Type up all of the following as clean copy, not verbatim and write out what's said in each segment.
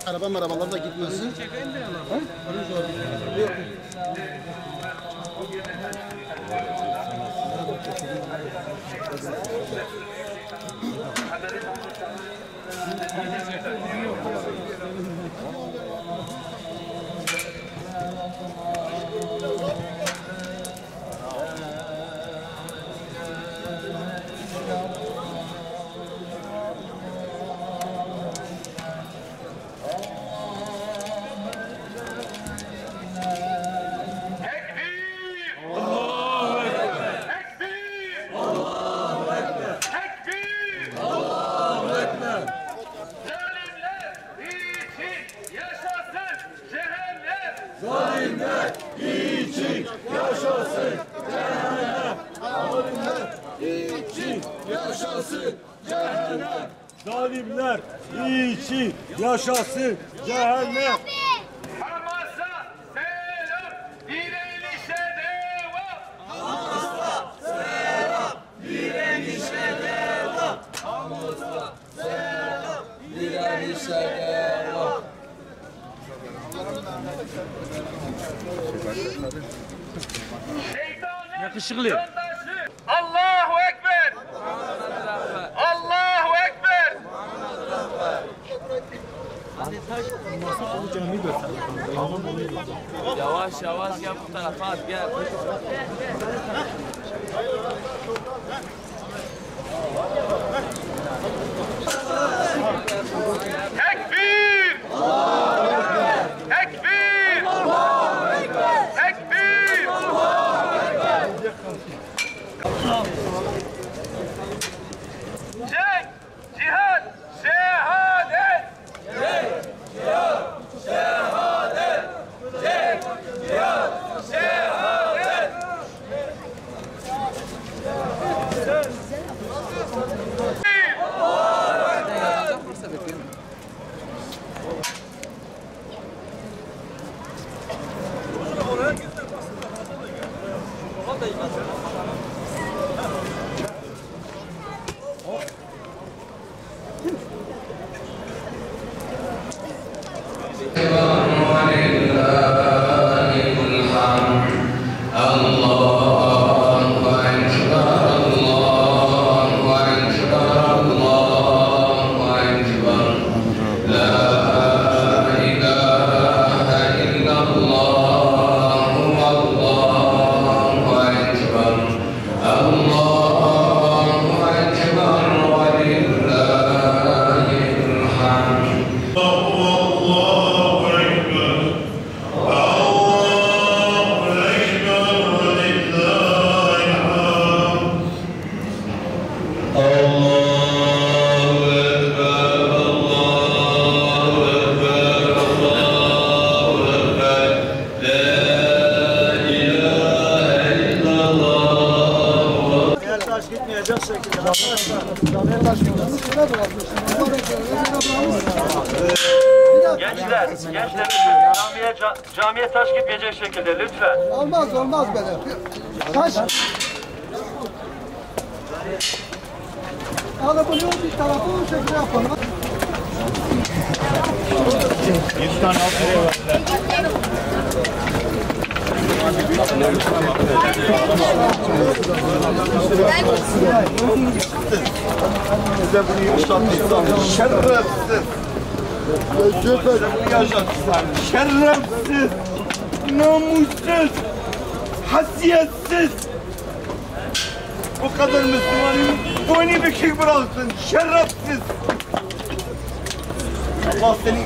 Arabalar da gitmesin. Zalimler için yaşasın cehennem. Zalimler için yaşasın cehennem. Zalimler için yaşasın cehennem. Hamas'a selam, direnişe devam. Hamas'a selam, direnişe devam. Hamas'a selam, direnişe devam. Yakışıklı. Allahu Ekber. Allahu Ekber. Yavaş yavaş gel bu tarafa at gel. Tekbir. Tekbir. Tekbir. Cenk, cihat, şehadet. Cenk, cihat, şehadet. Cenk, cihat, şehadet. Gençler camiye taş gitmeyecek şekilde lütfen. Olmaz böyle. Taş. Arabanın bir tarafı o şekilde yapalım. 7 tane alt nereye verdiler? Size bunu yumuşatmışsam şerefsiz. Şerefsiz, namussuz, hasiyetsiz. Bu kadar Müslümanın boynu bükük bıraksın, şerefsiz. Allah senin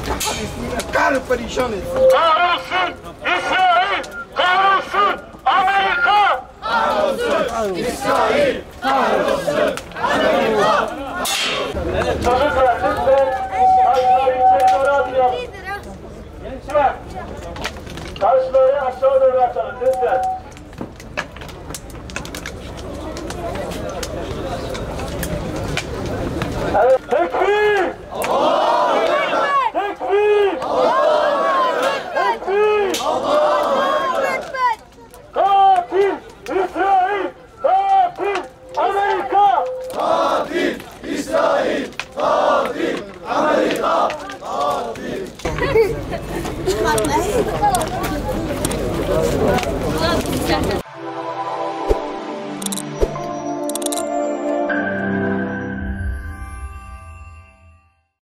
kahretsin, perişan etsin. Kahrolsun İsrail, kahrolsun Amerika. Kahrolsun İsrail, kahrolsun Amerika. Çocuklar lütfen taşları içeri doğru atmayalım. Gençler taşları aşağı doğru atalım lütfen.